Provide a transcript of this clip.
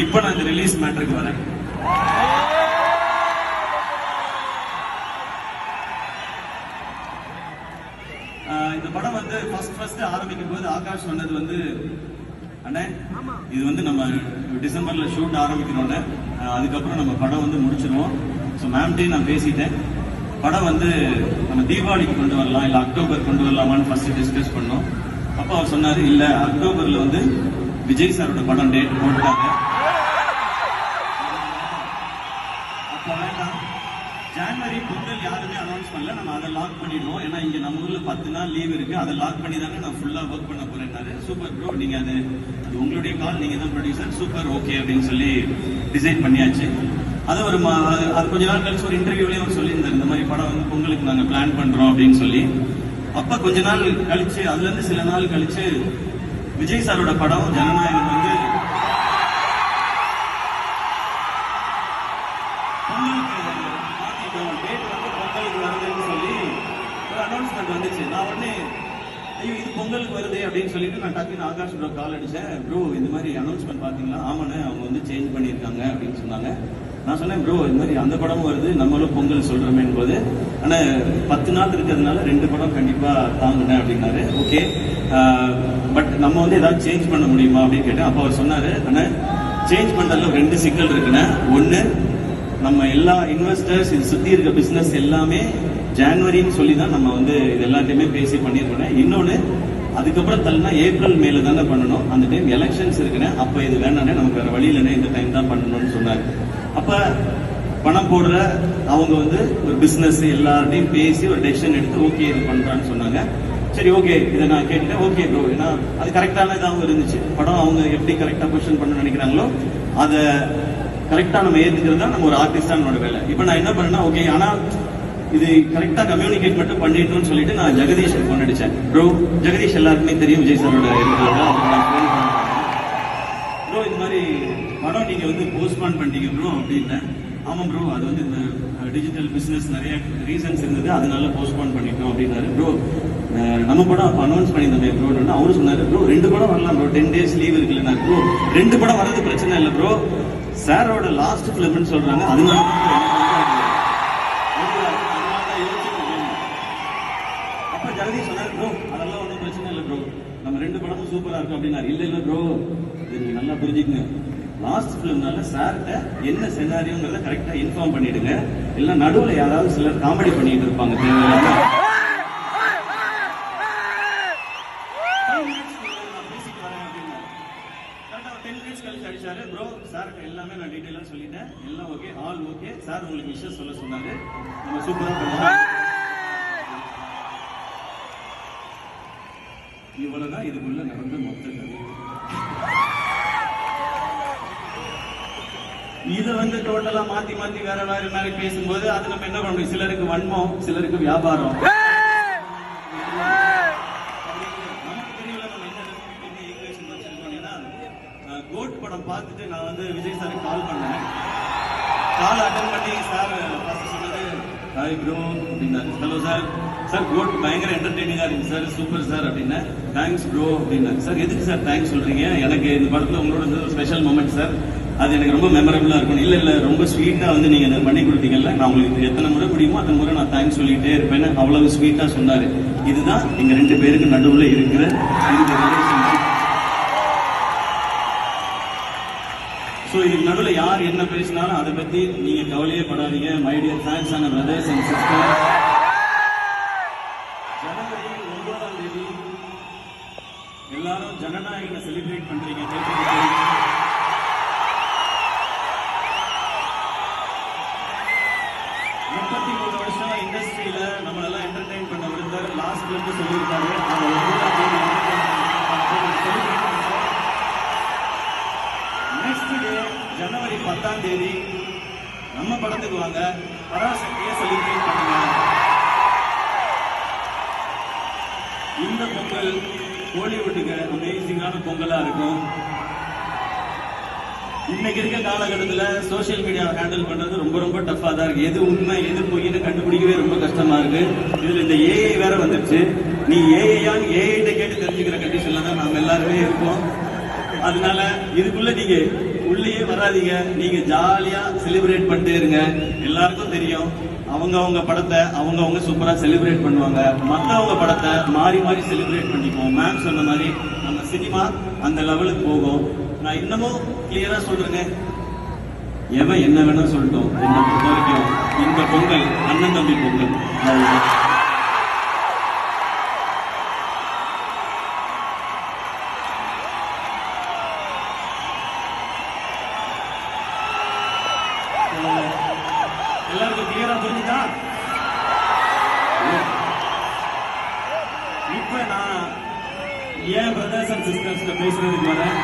இப்ப நான் இந்த ரிலீஸ் மேட்டருக்கு வரேன். இந்த படம் வந்து ஃபர்ஸ்ட் ஆரம்பிக்கும் போது ஆகாஷ் சொன்னது வந்து, அண்ணே இது வந்து நம்ம டிசம்பர்ல ஷூட் ஆரம்பிக்கிறோன்னு, அதுக்கப்புறம் நம்ம படம் வந்து முடிச்சிருவோம். ஸோ மேம்கிட்டையும் நான் பேசிட்டேன், படம் வந்து நம்ம தீபாவளிக்கு கொண்டு வரலாம் இல்லை அக்டோபர் கொண்டு வரலாமான்னு ஃபர்ஸ்ட் டிஸ்கஸ் பண்ணோம். அப்போ அவர் சொன்னாரு, இல்லை அக்டோபர்ல வந்து விஜய் சாரோட படம் டேட் போட்டுட்டாங்க, அப்போ வேண்டாம். ஜனவரி பொங்கல் யாருமே அனௌன்ஸ் பண்ணல, நம்ம அதை லாக் பண்ணிடுவோம். ஏன்னா இங்க நம்ம ஊர்ல 10 நாள் லீவ் இருக்கு, அதை லாக் பண்ணி தானே நான் ஃபுல்லா ஒர்க் பண்ண போறேன்னாரு. சூப்பர் ப்ரோ, நீங்க அது உங்களுடைய கால், நீங்க தான் ப்ரொடியூசர், சூப்பர் ஓகே அப்படின்னு சொல்லி டிசைட் பண்ணியாச்சு. அது ஒரு அது கொஞ்ச நாள் கழிச்சு ஒரு இன்டர்வியூலயும் அவர் சொல்லியிருந்தார், இந்த மாதிரி படம் வந்து பொங்கலுக்கு நாங்க பிளான் பண்றோம் அப்படின்னு சொல்லி. அப்ப கொஞ்ச நாள் கழிச்சு, அதுல இருந்து சில நாள் கழிச்சு விஜய் சாரோட படம் ஜனநாயகம் வந்து அனௌன்ஸ்மெண்ட் வந்துச்சு. நான் உடனே ஐயோ இது பொங்கலுக்கு வருது அப்படின்னு சொல்லிட்டு நான் டக்குன்னு ஆகாஷ் ப்ரோ கால் அடிச்சேன். ப்ரோ இந்த மாதிரி அனௌன்ஸ்மெண்ட் பாத்தீங்களா? ஆமாண்ணே, அவங்க வந்து சேஞ்ச் பண்ணியிருக்காங்க அப்படின்னு சொன்னாங்க. நான் சொன்னேன், ப்ரோ இந்த மாதிரி அந்த படமும் வருது, நம்மளும் பொங்கல் சொல்றோமே போது, ஆனா 10 நாள் இருக்கிறதுனால 2 படம் கண்டிப்பா தாங்குனேன் அப்படின்னாரு. ஓகே, பட் நம்ம வந்து ஏதாவது சேஞ்ச் பண்ண முடியுமா அப்படின்னு கேட்டேன். அப்போ அவர் சொன்னாரு, ஆனா சேஞ்ச் பண்றதுல 2 சிக்கல் இருக்குன்னு. ஒன்னு, நம்ம எல்லா இன்வெஸ்டர்ஸ் இது சுத்தி இருக்க பிசினஸ் எல்லாமே ஜனவரின்னு சொல்லி தான் நம்ம வந்து இது எல்லாத்தையுமே பேசி பண்ணிருக்கோம். இன்னொன்னு, அதுக்கப்புறம் தள்ளினா ஏப்ரல் மேல தானே பண்ணணும், அந்த டைம் எலெக்ஷன்ஸ் இருக்குன்னு, அப்ப இது வேணானே, நமக்கு வேற வழி இல்லைன்னா இந்த டைம் தான் பண்ணணும்னு சொன்னாரு. அப்ப பணம் போடுற அவங்க வந்து ஒரு பிசினஸ் எல்லார்ட்டையும் பேசி ஒரு டெசிஷன் எடுத்து ஓகே இது பண்றான்னு சொன்னாங்க. சரி ஓகே, இதை நான் கேட்டுட்டேன். ஓகே ப்ரோ, ஏன்னா அது கரெக்டான இதாகவும் இருந்துச்சு. படம் அவங்க எப்படி கரெக்டா பொசிஷன் பண்ண நினைக்கிறாங்களோ அதை கரெக்டா நம்ம ஏத்துக்கிறது தான் நம்ம ஒரு ஆர்டிஸ்டா நம்மளோட வேலை. இப்ப நான் என்ன பண்ணேன்னா, ஓகே ஆனா இது கரெக்டா கம்யூனிகேட் மட்டும் பண்ணிட்டோம்னு சொல்லிட்டு நான் ஜெகதீஷ் போன் அடிச்சேன். ப்ரோ, ஜெகதீஷ் எல்லாருக்குமே தெரியும் விஜய் சாரோட இருக்கிறதா, ப்ரோ இந்த மாதிரி படம் நீங்க வந்து போஸ்ட்பான் பண்ணிட்டீங்க ப்ரோ அப்படின்னு. ஆமா ப்ரோ, அது வந்து இந்த டிஜிட்டல் பிசினஸ் நிறைய ரீசன்ஸ் இருந்தது, அதனால போஸ்ட்பான் பண்ணிட்டோம் அப்படின்னாரு. ப்ரோ நம்ம படம் அனௌன்ஸ் பண்ணியிருந்தோமே ப்ரோ, அவரு சொன்னாரு, ப்ரோ 2 படம் வரலாம் ப்ரோ, 10 days லீவ் இருக்குல்ல. ப்ரோ 2 படம் வர்றது பிரச்சனை இல்லை ப்ரோ, சாரோட லாஸ்ட் பிலிம்னு சொல்றாங்க, அதனால அப்ப ஜெகதீஷ் சொன்னாரு, ப்ரோ அதெல்லாம் ஒன்றும் பிரச்சனை இல்லை ப்ரோ, நம்ம 2 படமும் சூப்பரா இருக்கும் அப்படின்னாரு. இல்ல ப்ரோ, இது நீங்க நல்லா புரிஞ்சுக்கங்க, லாஸ்ட் பிலிம்னால சார்கிட்ட என்ன செனாரியோங்கிறத கரெக்டா இன்ஃபார்ம் பண்ணிடுங்க, இல்ல நடுவுல யாராவது சிலர் காமெடி பண்ணிட்டு இருப்பாங்க தேவையில்லாம. அடிச்சாரு. ப்ரோ சாருக்கு எல்லாமே நான் டீடைலா சொல்லிட்டேன், எல்லாம் ஓகே, ஆல் ஓகே, சார் உங்களுக்கு விஷயம் சொல்ல சொன்னாரு, நம்ம சூப்பரா பண்ணலாம். இவ்வளவுதான் இதுக்குள்ள நடந்த மொத்த கதை. இதை வந்து டோட்டலா மாத்தி மாத்தி வேற வேற மாதிரி பேசும்போது அது நம்ம என்ன பண்ணணும், சிலருக்கு வன்மம், சிலருக்கு வியாபாரம். கோட் படம் பார்த்துட்டு நான் வந்து விஜய் சாருக்கு கால் பண்ணேன். கால் அட்டன் பண்ணி சார் ஃபர்ஸ்ட் சொன்னது, ஹாய் ப்ரோ அப்படின்னாரு. ஹலோ சார், சார் கோட் பயங்கர என்டர்டெய்னிங்கா இருக்கு சார், சூப்பர் சார் அப்படின்னா. தேங்க்ஸ் ப்ரோ அப்படின்னாரு. சார் எதுக்கு சார் தேங்க்ஸ் சொல்றீங்க, எனக்கு இந்த படத்துல உங்களோட ஸ்பெஷல் மொமெண்ட் சார், அது எனக்கு ரொம்ப மெமரபிளா இருக்கும். இல்ல ரொம்ப ஸ்வீட்டா வந்து நீங்க அதை பண்ணி கொடுத்தீங்கல்ல, நான் உங்களுக்கு எத்தனை முறை முடியுமோ அத்தனை முறை நான் தேங்க்ஸ் சொல்லிட்டே இருப்பேன்னு அவ்வளவு ஸ்வீட்டா சொன்னாரு. இதுதான் எங்க 2 பேருக்கு நடுவுல இருக்கிற இந்த ரிலேஷன்ஷிப். ஸோ இதுக்கு நடுவில் யார் என்ன பேசினாலும் அதை பத்தி நீங்க கவலையே படாதீங்க. My dear fans and brothers and sisters, ஜனவரி 9ஆம் தேதி எல்லாரும் ஜனநாயகனை செலிப்ரேட் பண்றீங்க. 33 வருஷம் இண்டஸ்ட்ரியில நம்மளெல்லாம் என்டர்டெயின் பண்ண விருந்தர் லாஸ்ட்ல இருந்து சொல்லியிருக்காரு. நெக்ஸ்ட் டே ஜனவரி 10ஆம் தேதி நம்ம படத்துக்கு வாங்க, பராசக்தியை செலிப்ரேட் பண்ணுங்க. இந்த பொங்கல் கோலிவுட்டுக்கு அமேசிங்கான பொங்கலா இருக்கும். இன்னைக்கு இருக்க காலகட்டத்தில் சோசியல் மீடியா ஹேண்டில் பண்றது ரொம்ப ரொம்ப டஃபா தான் இருக்கு. எது உண்மை எது பொய்னு கண்டுபிடிக்கவே ரொம்ப கஷ்டமா இருக்கு. இதுல இந்த ஏஐ வேற வந்துருச்சு. நீ ஏஐயான்னு ஏஐட்ட கேட்டு தெரிஞ்சுக்கிற கண்டிஷன்ல தான் நாம எல்லாருமே இருக்கோம். அதனால இதுக்குள்ள நீங்க உள்ளேயே வராதீங்க, நீங்க ஜாலியா செலிப்ரேட் பண்ணிட்டே இருங்க. எல்லாருக்கும் தெரியும் அவங்க படத்தை அவங்க சூப்பரா செலிப்ரேட் பண்ணுவாங்க, மத்தவங்க படத்தை மாறி மாறி செலிப்ரேட் பண்ணிக்குவோம். மேம் சொன்ன மாதிரி நம்ம சினிமா அந்த லெவலுக்கு போகும். நான் இன்னமும் கிளியரா சொல்றேங்க, எவன் என்ன வேணும் சொல்லிட்டோம். என்னை பொறுத்த வரைக்கும் இந்த பொங்கல் அண்ணன் தம்பி பொங்கல். எல்லாருக்கும் கிளியரா புரிஞ்சுதா? இப்ப நான் ஏன் பிரதர்ஸ் அண்ட் சிஸ்டர்ஸ் பேசுறதுக்கு வரேன்.